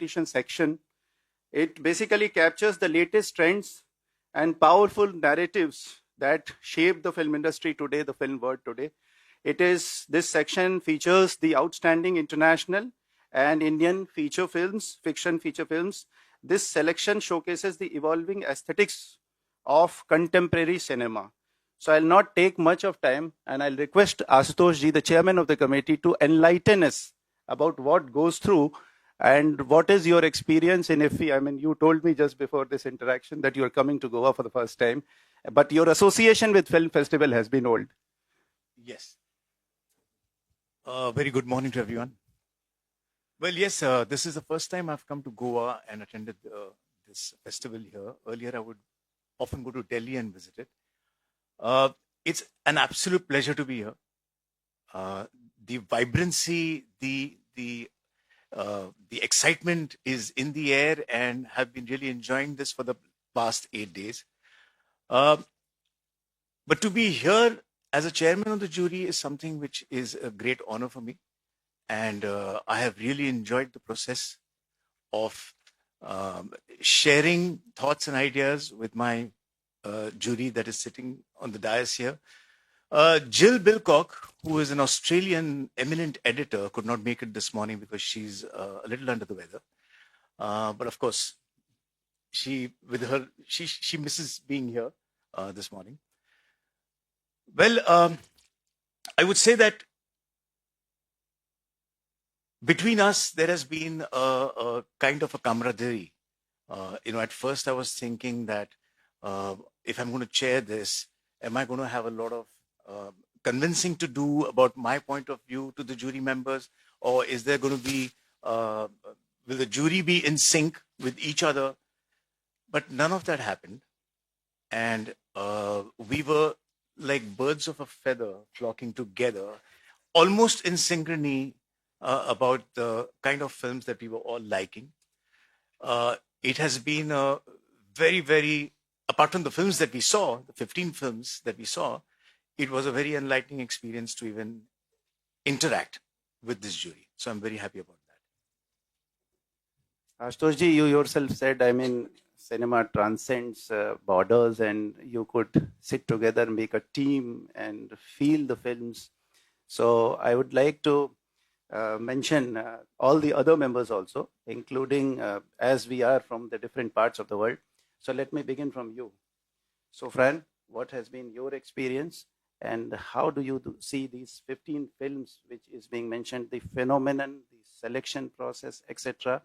competition section. It basically captures the latest trends and powerful narratives that shape the film industry today, the film world today. This section features the outstanding international and Indian fiction feature films. This selection showcases the evolving aesthetics of contemporary cinema. So I'll not take much of time, and I'll request Ashutosh ji, the chairman of the committee, to enlighten us about what goes through and what is your experience in IFFI. I mean, you told me just before this interaction that you're coming to Goa for the first time, but your association with film festival has been old. Yes. Very good morning to everyone. Well, yes, this is the first time I've come to Goa and attended this festival here. Earlier, I would often go to Delhi and visit it. It's an absolute pleasure to be here. The vibrancy, the excitement is in the air, and have been really enjoying this for the past 8 days. But to be here as a chairman of the jury is something which is a great honor for me. And I have really enjoyed the process of sharing thoughts and ideas with my jury that is sitting on the dais here. Jill Bilcock, who is an Australian eminent editor, could not make it this morning because she's a little under the weather. But of course, she misses being here this morning. Well, I would say that between us, there has been a kind of a camaraderie. At first I was thinking that if I'm going to chair this, am I going to have a lot of convincing to do about my point of view to the jury members? Or is there going to be, will the jury be in sync with each other? But none of that happened. And we were like birds of a feather flocking together, almost in synchrony about the kind of films that we were all liking. It has been a very, very, apart from the films that we saw, the 15 films that we saw, it was a very enlightening experience to even interact with this jury. So I'm very happy about that. Ashutosh ji, you yourself said, I mean, cinema transcends borders, and you could sit together, make a team and feel the films. So I would like to mention all the other members also, including as we are from the different parts of the world. So let me begin from you. So Fran, what has been your experience, and how do you see these 15 films which is being mentioned, the phenomenon, the selection process, etc.?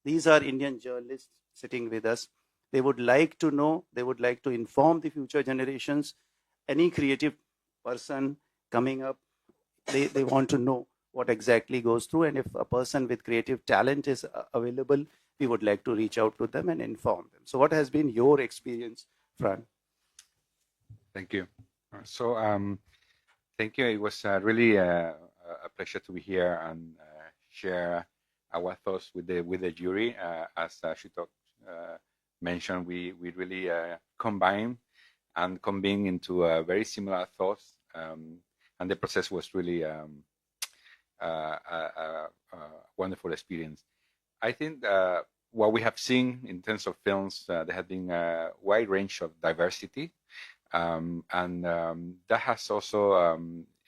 These are Indian journalists sitting with us. They would like to know, they would like to inform the future generations. Any creative person coming up, they want to know what exactly goes through, and if a person with creative talent is available, we would like to reach out to them and inform them. So what has been your experience, Fran? Thank you. So thank you. It was really a pleasure to be here and share our thoughts with the jury. As Ashutosh mentioned, we really combine and convene into very similar thoughts, and the process was really a wonderful experience. I think what we have seen in terms of films, there has been a wide range of diversity, and that has also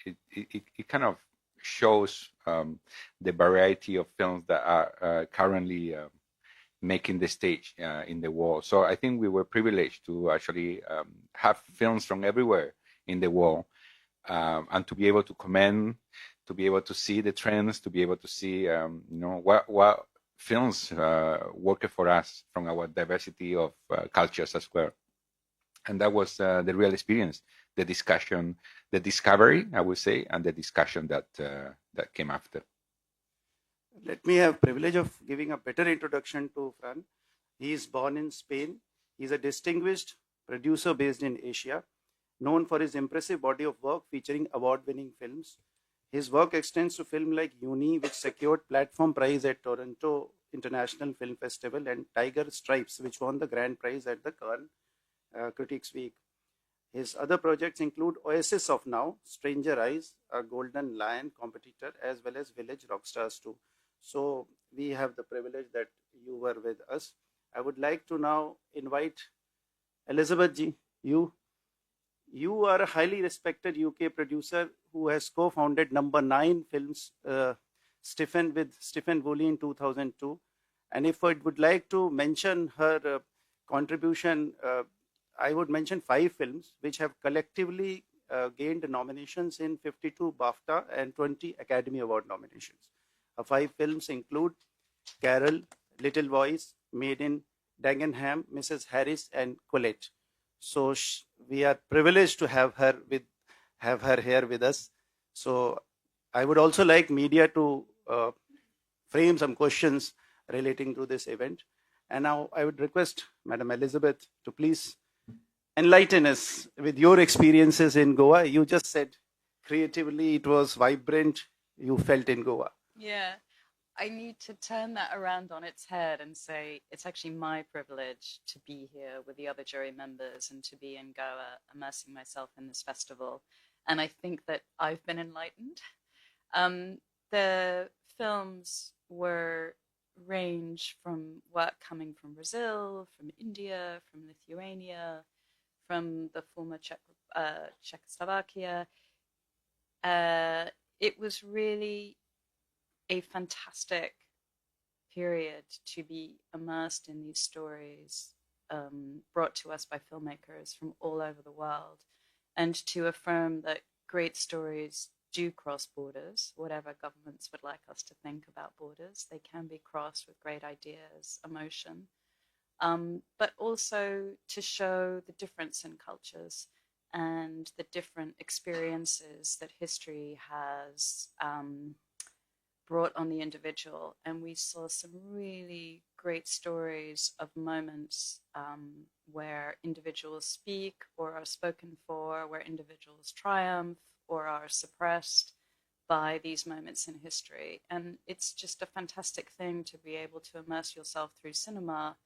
it kind of shows the variety of films that are currently making the stage in the world. So I think we were privileged to actually have films from everywhere in the world, and to be able to comment, to be able to see the trends, to be able to see what films work for us from our diversity of cultures as well. And that was the real experience, the discussion, the discovery, I would say, and the discussion that came after. Let me have privilege of giving a better introduction to Fran. He is born in Spain. He is a distinguished producer based in Asia, known for his impressive body of work featuring award-winning films. His work extends to film like Uni, which secured platform prize at Toronto International Film Festival, and Tiger Stripes, which won the grand prize at the Cannes Critics Week. His other projects include Oasis of Now, Stranger Eyes, a Golden Lion competitor, as well as Village Rockstars 2. So we have the privilege that you were with us. I would like to now invite Elizabeth ji. You are a highly respected UK producer who has co-founded Number 9 Films, Stephen with Stephen Woolley in 2002. And if I would like to mention her contribution, I would mention 5 films which have collectively gained nominations in 52 BAFTA and 20 Academy Award nominations. Her 5 films include Carol, Little Voice, Made in Dagenham, Mrs. Harris, and Colette. So we are privileged to have her here with us. So I would also like media to frame some questions relating to this event. And now I would request Madam Elizabeth to please enlighten us with your experiences in Goa. You just said creatively it was vibrant, you felt in Goa. Yeah, I need to turn that around on its head and say it's actually my privilege to be here with the other jury members and to be in Goa, immersing myself in this festival. And I think that I've been enlightened. The films were range from work coming from Brazil, from India, from Lithuania, from the former Czechoslovakia. It was really a fantastic period to be immersed in these stories brought to us by filmmakers from all over the world, and to affirm that great stories do cross borders, whatever governments would like us to think about borders. They can be crossed with great ideas, emotion, but also to show the difference in cultures and the different experiences that history has brought on the individual. And we saw some really great stories of moments where individuals speak or are spoken for, where individuals triumph or are suppressed by these moments in history. And it's just a fantastic thing to be able to immerse yourself through cinema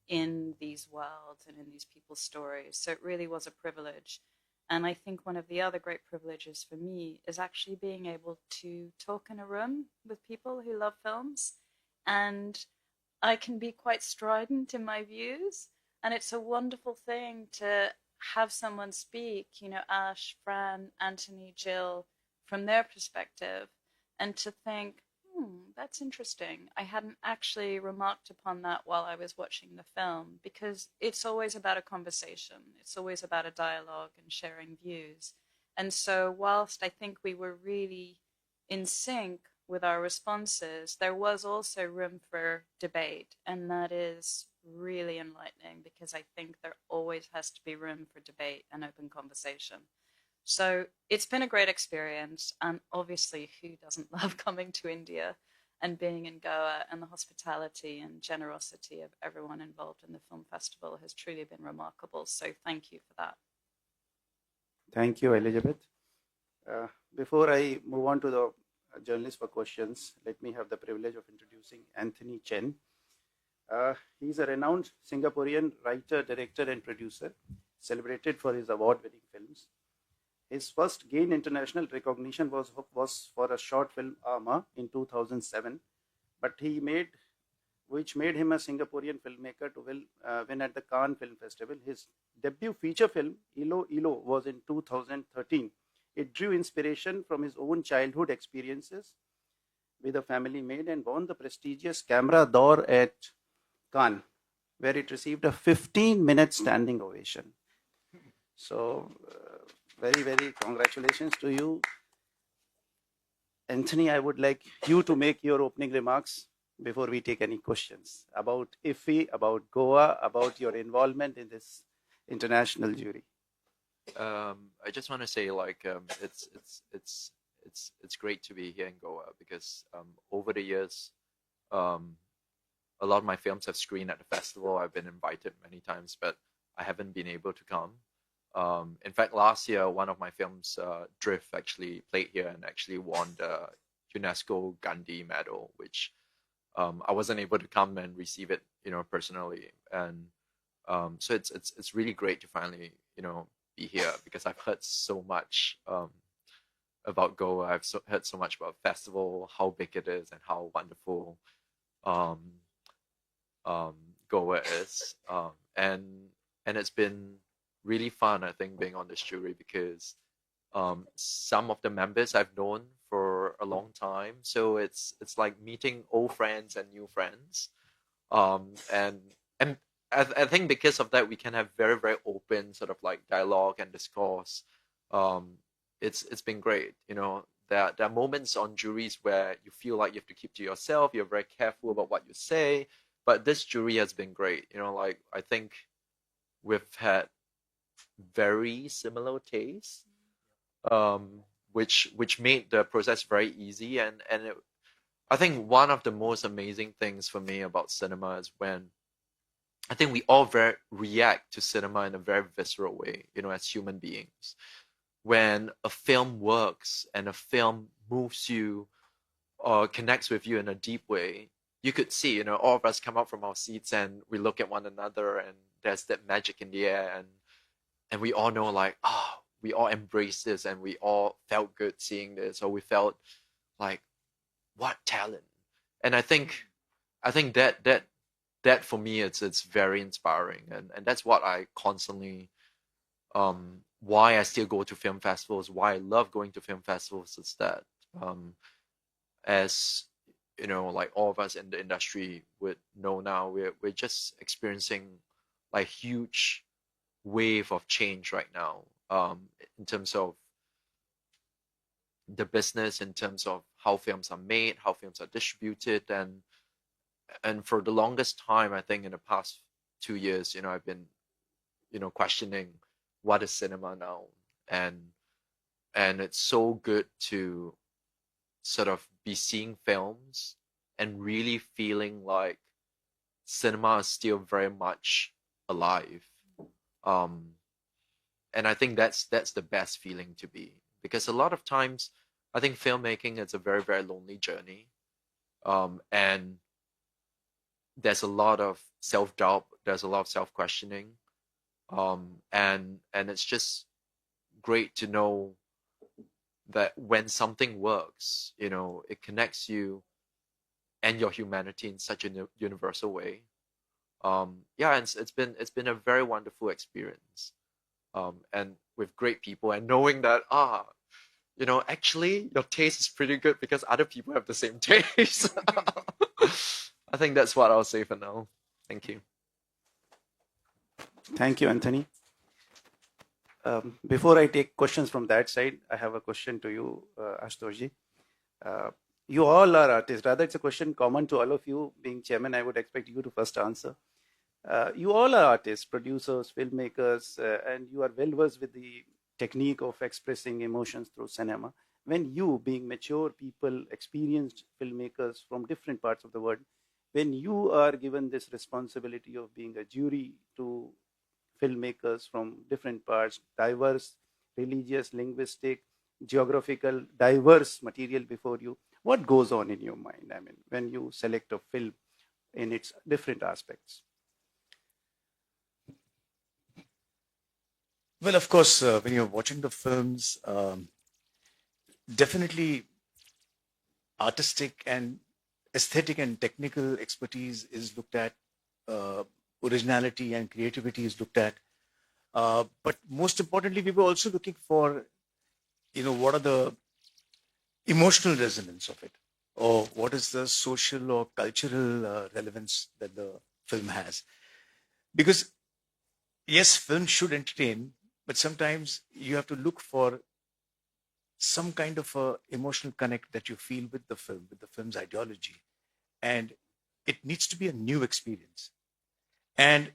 in these worlds and in these people's stories. So it really was a privilege. And I think one of the other great privileges for me is actually being able to talk in a room with people who love films. And I can be quite strident in my views. And it's a wonderful thing to have someone speak, you know, Ash, Fran, Anthony, Jill, from their perspective, and to think, that's interesting. I hadn't actually remarked upon that while I was watching the film, because it's always about a conversation. It's always about a dialogue and sharing views. And so whilst I think we were really in sync with our responses, there was also room for debate. And that is really enlightening, because I think there always has to be room for debate and open conversation. So it's been a great experience. And obviously, who doesn't love coming to India and being in Goa? And the hospitality and generosity of everyone involved in the film festival has truly been remarkable. So thank you for that. Thank you, Elizabeth. Before I move on to the journalists for questions, let me have the privilege of introducing Anthony Chen. He's a renowned Singaporean writer, director, and producer, celebrated for his award-winning films. His first gained international recognition was for a short film, Ama, in 2007, which made him a Singaporean filmmaker to win at the Cannes Film Festival. His debut feature film, Ilo Ilo, was in 2013. It drew inspiration from his own childhood experiences with a family maid and won the prestigious Camera d'Or at Cannes, where it received a 15-minute standing ovation. So, very, very congratulations to you. Anthony, I would like you to make your opening remarks before we take any questions about IFFI, about Goa, about your involvement in this international jury. I just want to say, it's great to be here in Goa, because over the years, a lot of my films have screened at the festival. I've been invited many times, but I haven't been able to come. In fact, last year, one of my films, Drift, actually played here and actually won the UNESCO Gandhi Medal, which I wasn't able to come and receive it, personally. And so it's really great to finally, be here, because I've heard so much about Goa. I've heard so much about festival, how big it is, and how wonderful Goa is, and it's been really fun, I think, being on this jury, because some of the members I've known for a long time, so it's like meeting old friends and new friends, and and I think because of that we can have very, very open sort of like dialogue and discourse. It's been great, you know. There are moments on juries where you feel like you have to keep to yourself. You're very careful about what you say, but this jury has been great. You know, like I think we've had very similar tastes, which made the process very easy. I think one of the most amazing things for me about cinema is when I think we all react to cinema in a very visceral way, you know, as human beings. When a film works and a film moves you or connects with you in a deep way, you could see, you know, all of us come out from our seats and we look at one another, and there's that magic in the air, and we all know, like, we all embraced this and we all felt good seeing this, or we felt like, what talent. And I think that for me, it's very inspiring, and that's what I constantly, why I still go to film festivals, why I love going to film festivals, is that, as you know, like all of us in the industry would know now, we're just experiencing like huge wave of change right now, in terms of the business, in terms of how films are made, how films are distributed, and for the longest time, I think in the past 2 years, you know, I've been, you know, questioning what is cinema now, and it's so good to sort of be seeing films and really feeling like cinema is still very much alive. And I think that's the best feeling to be, because a lot of times I think filmmaking is a very, very lonely journey, and there's a lot of self-doubt, there's a lot of self-questioning, and it's just great to know that when something works, you know, it connects you and your humanity in such a universal way. Yeah, and it's been a very wonderful experience, and with great people, and knowing that, you know, actually your taste is pretty good because other people have the same taste. I think that's what I'll say for now. Thank you. Thank you, Anthony. Before I take questions from that side, I have a question to you, Ashutoshji. You all are artists. Rather, it's a question common to all of you. Being chairman, I would expect you to first answer. You all are artists, producers, filmmakers, and you are well versed with the technique of expressing emotions through cinema. When you, being mature people, experienced filmmakers from different parts of the world, when you are given this responsibility of being a jury to filmmakers from different parts, diverse, religious, linguistic, geographical, diverse material before you, what goes on in your mind? I mean, when you select a film in its different aspects. Well, of course, when you're watching the films, definitely artistic and aesthetic and technical expertise is looked at, originality and creativity is looked at. But most importantly, we were also looking for, you know, what are the emotional resonance of it, or what is the social or cultural relevance that the film has. Because yes, film should entertain, but sometimes you have to look for some kind of a emotional connect that you feel with the film, with the film's ideology. And it needs to be a new experience. And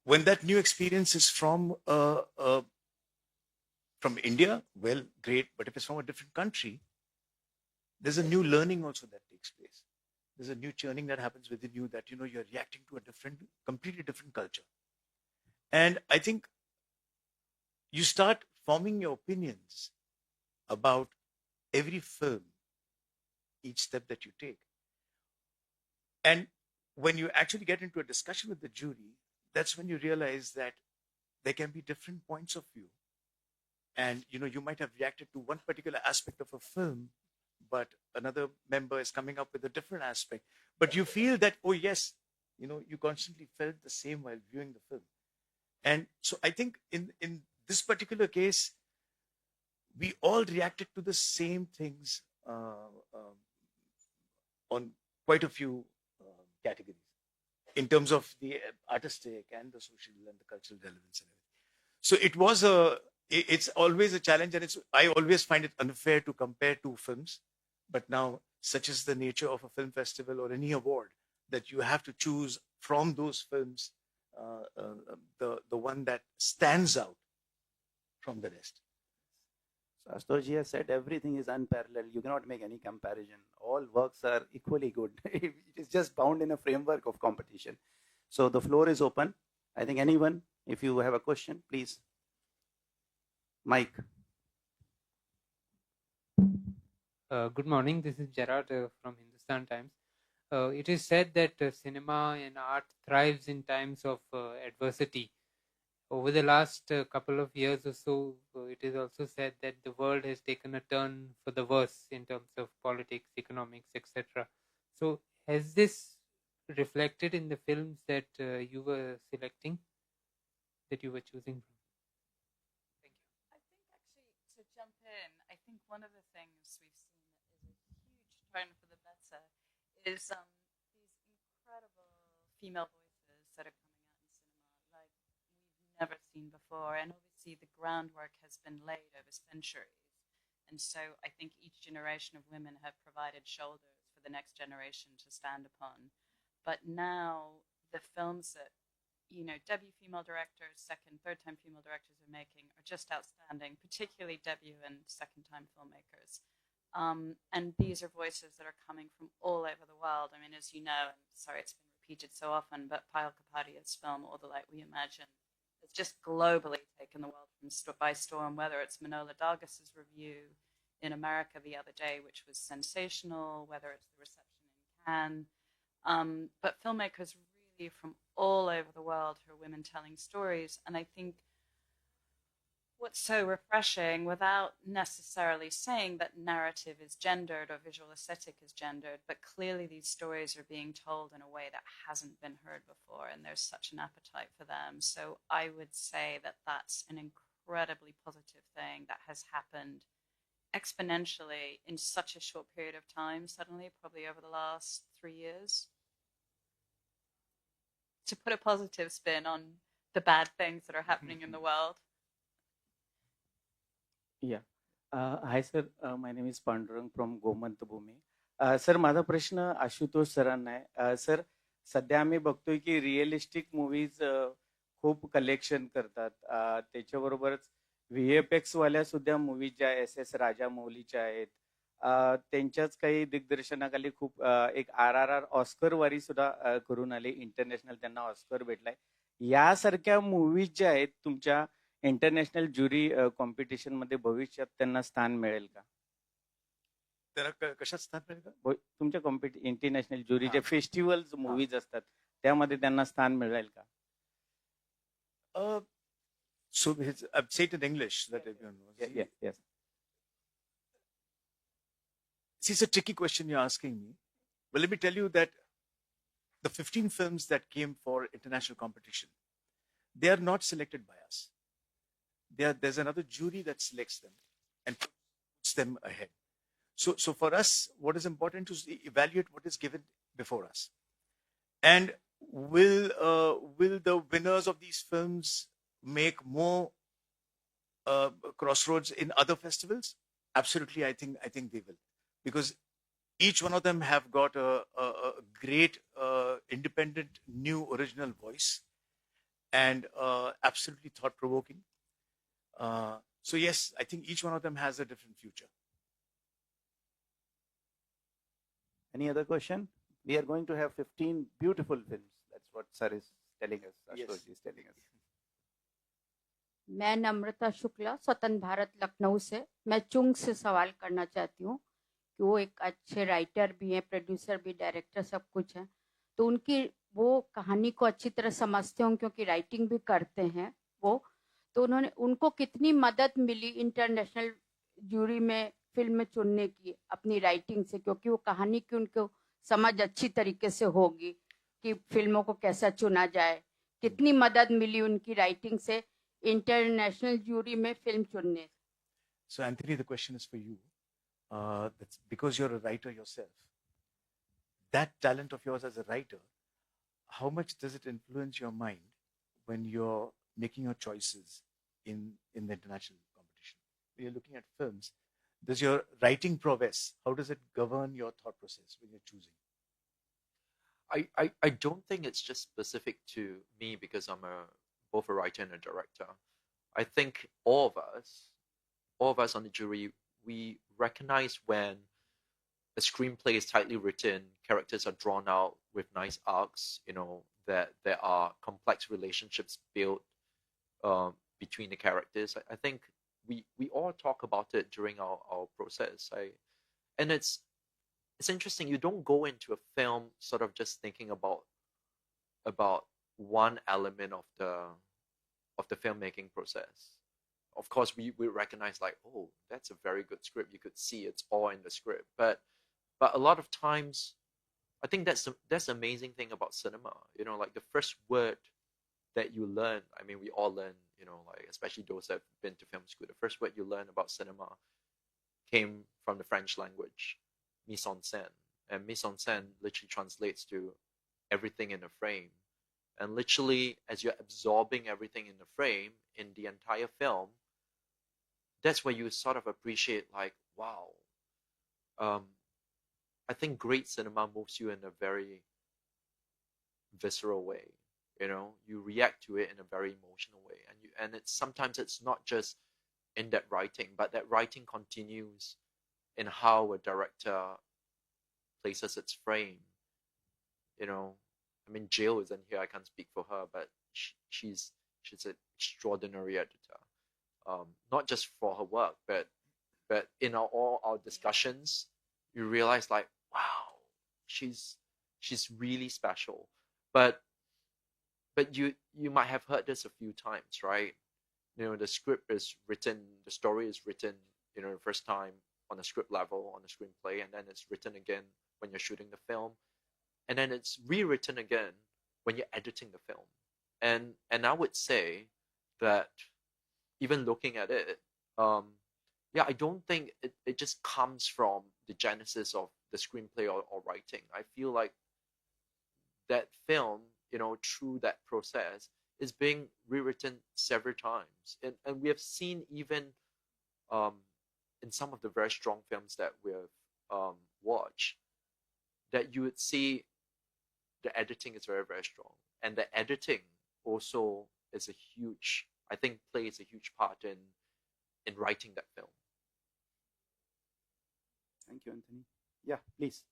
when that new experience is from India, well, great. But if it's from a different country, there's a new learning also that takes place. There's a new churning that happens within you, that, you know, you're reacting to a completely different culture. And I think you start forming your opinions about every film, each step that you take. And when you actually get into a discussion with the jury, that's when you realize that there can be different points of view. And, you know, you might have reacted to one particular aspect of a film, but another member is coming up with a different aspect. But you feel that, oh, yes, you constantly felt the same while viewing the film. And so I think in this particular case, we all reacted to the same things on quite a few categories in terms of the artistic and the social and the cultural relevance and everything. So it's always a challenge, and I always find it unfair to compare two films. But now, such is the nature of a film festival or any award, that you have to choose from those films the one that stands out from the rest. So Ashutosh has said everything is unparalleled. You cannot make any comparison. All works are equally good. It is just bound in a framework of competition. So the floor is open. I think anyone, if you have a question, please. Mike. Good morning. This is Gerard from Hindustan Times. It is said that cinema and art thrives in times of adversity. Over the last couple of years or so, it is also said that the world has taken a turn for the worse in terms of politics, economics, etc. So has this reflected in the films that you were selecting, that you were choosing from? Thank you. I think actually, to jump in, I think one of the things we've seen that is a huge turn for the better is these incredible female voices that are coming out in cinema, like we've never seen before. And obviously the groundwork has been laid over centuries. And so I think each generation of women have provided shoulders for the next generation to stand upon. But now the films that, debut female directors, second, third time female directors are making are just outstanding, particularly debut and second time filmmakers. And these are voices that are coming from all over the world. I mean, as you know, and sorry it's been repeated so often, but Payal Kapadia's film, All the Light We Imagine, has just globally taken the world by storm, whether it's Manohla Dargis's review in America the other day, which was sensational, whether it's the reception in Cannes. But filmmakers really from all over the world who are women telling stories. And I think what's so refreshing, without necessarily saying that narrative is gendered or visual aesthetic is gendered, but clearly these stories are being told in a way that hasn't been heard before, and there's such an appetite for them. So I would say that that's an incredibly positive thing that has happened exponentially in such a short period of time, suddenly, probably over the last 3 years. To put a positive spin on the bad things that are happening in the world. Yeah. Hi, sir. My name is Pandurang from Gomant Bhumi. Sir माझा प्रश्न आशुतोष सरांना आहे. Sir सध्या आम्ही बघतोय की realistic movies खूप collection करतात. त्याच्याबरोबरच VFX वाल्या सुद्धा मूवीज ज्या SS राजामौलीच्या आहेत, त्यांच्याच काही दिग्दर्शनाखाली खूप एक RRR ऑस्कर वारी सुद्धा करून आले, इंटरनॅशनल त्यांना ऑस्कर भेटलाय. यासारख्या मूवीज ज्या आहेत तुमच्या इंटरनॅशनल ज्युरी कॉम्पिटिशन मध्ये भविष्यात त्यांना स्थान मिळेल का? त्याला कशात स्थान मिळेल का? तुमच्या इंटरनॅशनल ज्युरी जे फेस्टिवल्स मूवीज असतात त्यामध्ये त्यांना स्थान मिळेल का? So I've said it in English that everyone knows. Yes. See, it's a tricky question you're asking me. Well, let me tell you that the 15 films that came for international competition, they are not selected by us. There's another jury that selects them and puts them ahead. So for us, what is important is to evaluate what is given before us. And will the winners of these films make more crossroads in other festivals? Absolutely, I think they will, because each one of them have got a great independent, new, original voice, and absolutely thought-provoking. So yes, I think each one of them has a different future. Any other question? We are going to have 15 beautiful films. That's what sir is telling us. Ashutosh is telling us. मैं नम्रता शुक्ला स्वतंत्र भारत लखनऊ से, मैं चुंग से सवाल करना चाहती हूँ कि वो एक अच्छे राइटर भी हैं, प्रोड्यूसर भी, डायरेक्टर, सब कुछ हैं, तो उनकी वो कहानी को अच्छी तरह समझते हों क्योंकि राइटिंग भी करते हैं वो, तो उनको कितनी मदद मिली इंटरनेशनल ज्यूरी में फिल्म चुनने की अपनी राइटिंग से, क्योंकि वो कहानी की उनको समझ अच्छी तरीके से होगी, कि फिल्मों को कैसा चुना जाए, कितनी मदद मिली उनकी राइटिंग से इंटरनेशनल जूरी में फिल्म चुनने? So, Anthony, the question is for you. That's because you're a writer yourself. That talent of yours as a writer, how much does it influence your mind when you're making your choices in the international competition? When you're looking at films, does your writing prowess, how does it govern your thought process when you're choosing? I don't think it's just specific to me because I'm both a writer and a director. I think all of us on the jury, we recognize when a screenplay is tightly written, characters are drawn out with nice arcs, that there are complex relationships built between the characters. I think we all talk about it during our process. And it's interesting. You don't go into a film sort of just thinking about one element of the filmmaking process. Of course, we recognize like, oh, that's a very good script. You could see it's all in the script. But a lot of times, I think that's the amazing thing about cinema. Like the first word that you learn. I mean, we all learn. Like especially those that have been to film school. The first word you learn about cinema came from the French language, mise en scène, and mise en scène literally translates to everything in a frame. And literally, as you're absorbing everything in the frame in the entire film, that's where you sort of appreciate, like, wow. I think great cinema moves you in a very visceral way. You react to it in a very emotional way, and sometimes it's not just in that writing, but that writing continues in how a director places its frame. I mean, Jill isn't here. I can't speak for her, but she's an extraordinary editor. Not just for her work, but in all our discussions, you realize like, wow, she's really special. But you might have heard this a few times, right? The script is written, the story is written, the first time on a script level, on a screenplay, and then it's written again when you're shooting the film, and then it's rewritten again when you're editing the film. And I would say that even looking at it, I don't think it just comes from the genesis of the screenplay or writing. I feel like that film, through that process, is being rewritten several times. And we have seen even in some of the very strong films that we have watched, that you would see the editing is very, very strong. And the editing also is plays a huge part in writing that film. Thank you, Anthony. Yeah, please.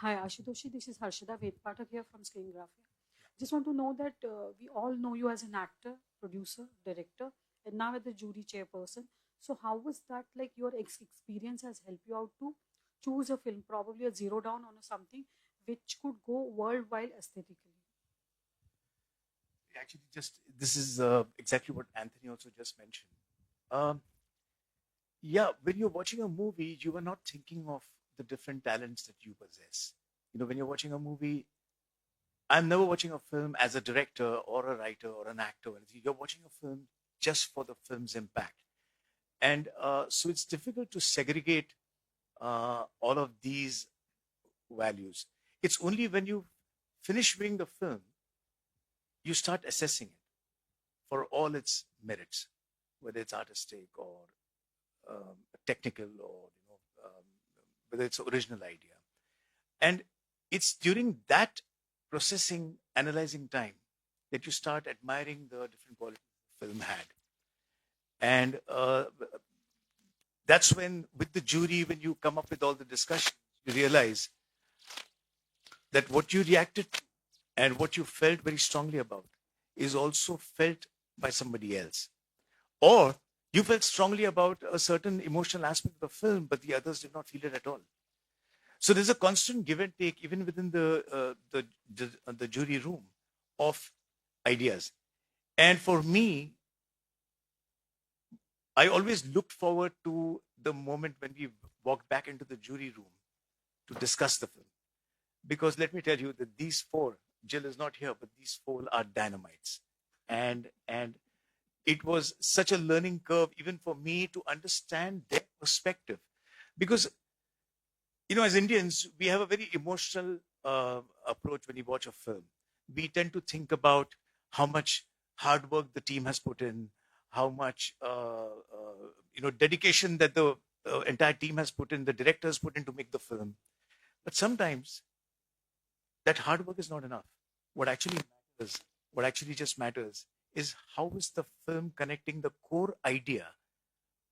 Hi, Ashutoshi. This is Harshada Vedpatak here from Screengraphia. Just want to know that we all know you as an actor, producer, director, and now as the jury chairperson. So how was that, like your experience has helped you out to choose a film, probably a zero down on something which could go worldwide aesthetically? Actually, this is exactly what Anthony also just mentioned. When you're watching a movie, you are not thinking of the different talents that you possess. When you're watching a movie, I'm never watching a film as a director or a writer or an actor or anything. You're watching a film just for the film's impact. And so it's difficult to segregate all of these values. It's only when you finish viewing the film, you start assessing it for all its merits, whether it's artistic or technical or whether it's original idea. And it's during that processing, analyzing time that you start admiring the different qualities the film had. And that's when, with the jury, when you come up with all the discussions, you realize that what you reacted to and what you felt very strongly about is also felt by somebody else. Or you felt strongly about a certain emotional aspect of the film, but the others did not feel it at all. So there's a constant give and take, even within the jury room, of ideas. And for me, I always looked forward to the moment when we walked back into the jury room to discuss the film. Because let me tell you that these four, Jill is not here, but these four are dynamites. And it was such a learning curve even for me to understand their perspective. Because, you know, as Indians, we have a very emotional approach when you watch a film. We tend to think about how much hard work the team has put in, how much dedication that the entire team has put in, the director has put in to make the film. But sometimes that hard work is not enough. What actually just matters is how is the film connecting the core idea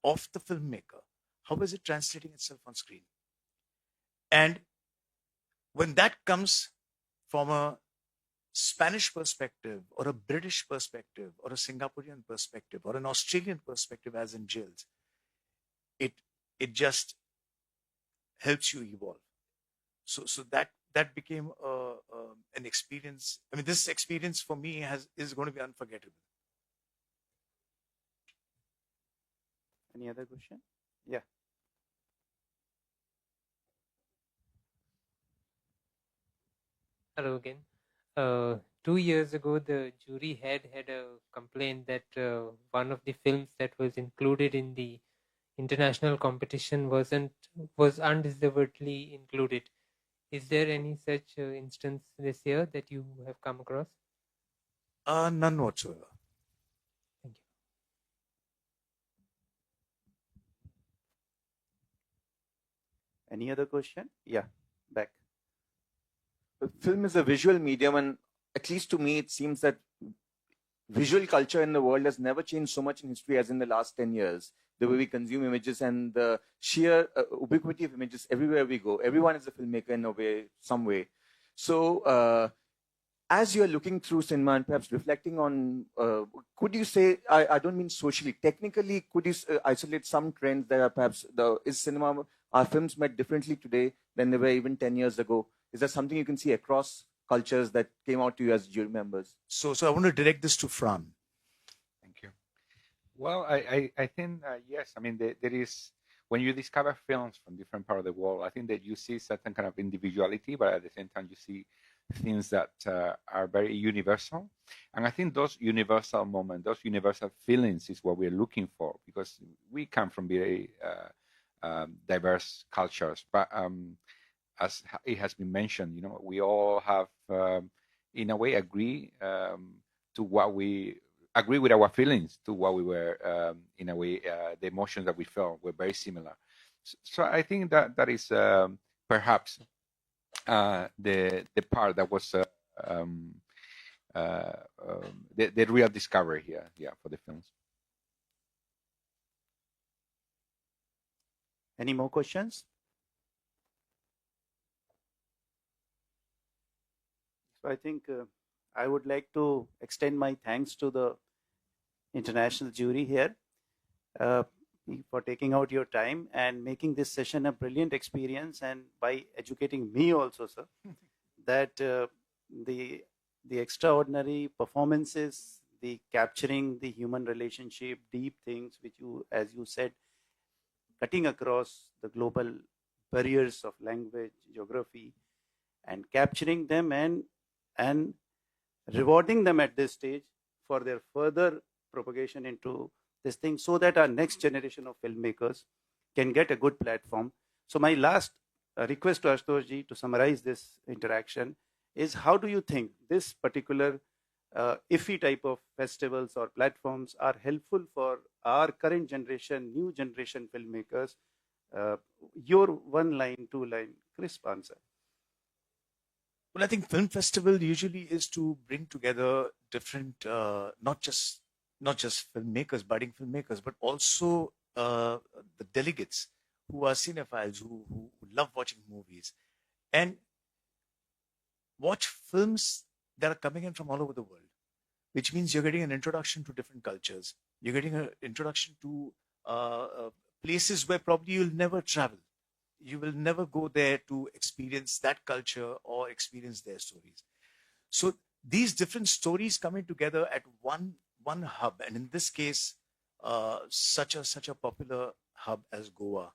of the filmmaker? How is it translating itself on screen? And when that comes from a Spanish perspective or a British perspective or a Singaporean perspective or an Australian perspective, as in Jill's, it just helps you evolve. So that became an experience. I mean, this experience for me is going to be unforgettable. Any other question? Yeah. Hello again. 2 years ago, the jury had a complaint that one of the films that was included in the international competition was undeservedly included. Is there any such instance this year that you have come across? None whatsoever. Thank you. Any other question? Yeah, back. Film is a visual medium, and at least to me, it seems that visual culture in the world has never changed so much in history as in the last 10 years. The way we consume images and the sheer ubiquity of images everywhere we go. Everyone is a filmmaker in a way, some way. So as you're looking through cinema and perhaps reflecting on, could you say, I don't mean socially, technically, could you isolate some trends that are perhaps, are films made differently today than they were even 10 years ago? Is there something you can see across cultures that came out to you as jury members? So I want to direct this to Fran. Thank you. Well, I think, yes. I mean, there is, when you discover films from different parts of the world, I think that you see certain kind of individuality, but at the same time, you see things that are very universal. And I think those universal moments, those universal feelings is what we're looking for, because we come from very diverse cultures. But as it has been mentioned, you know, we all have, in a way, agree with our feelings to what we were, in a way, the emotions that we felt were very similar. So I think that is perhaps the part that was the real discovery here, for the films. Any more questions? So I think I would like to extend my thanks to the international jury here for taking out your time and making this session a brilliant experience, and by educating me also, sir, that the extraordinary performances, the capturing the human relationship, deep things which you, as you said, cutting across the global barriers of language, geography, and capturing them and rewarding them at this stage for their further propagation into this thing, so that our next generation of filmmakers can get a good platform. So my last request to Ashutosh ji to summarize this interaction is, how do you think this particular IFFI type of festivals or platforms are helpful for our current generation, new generation filmmakers? Your one line, two line, crisp answer. Well, I think film festival usually is to bring together different, not just filmmakers, budding filmmakers, but also the delegates who are cinephiles, who love watching movies and watch films that are coming in from all over the world. which means you're getting an introduction to different cultures. You're getting an introduction to places where probably you'll never travel. You will never go there to experience that culture or experience their stories. So these different stories coming together at one hub, and in this case, such a popular hub as Goa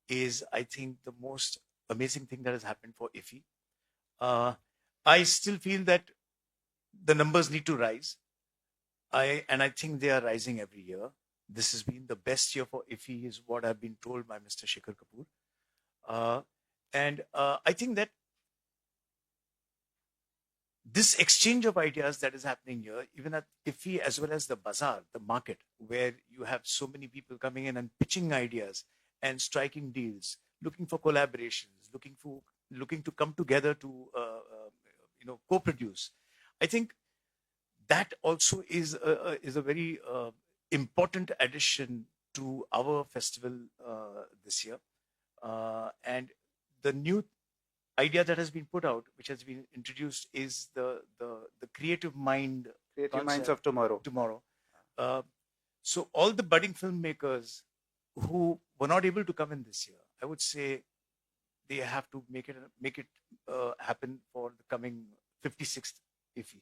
is, I think, the most amazing thing that has happened for IFFI. I still feel that the numbers need to rise. I think they are rising every year. This has been the best year for IFFI, is what I've been told by Mr. Shekhar Kapoor. I think that this exchange of ideas that is happening here, even at IFFI as well as the bazaar, the market, where you have so many people coming in and pitching ideas and striking deals, looking for collaborations, looking to come together to co-produce. I think that also is a very important addition to our festival this year. And the new idea that has been put out, which has been introduced, is the creative mind. Creative Minds of Tomorrow. So all the budding filmmakers who were not able to come in this year, I would say they have to make it happen for the coming 56th IFFI.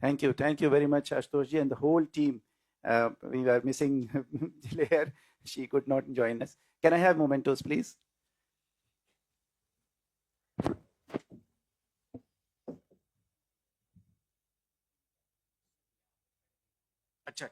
Thank you very much, Ashutoshji, and the whole team. We were missing Jilair. She could not join us. Can I have mementos, please? Achha.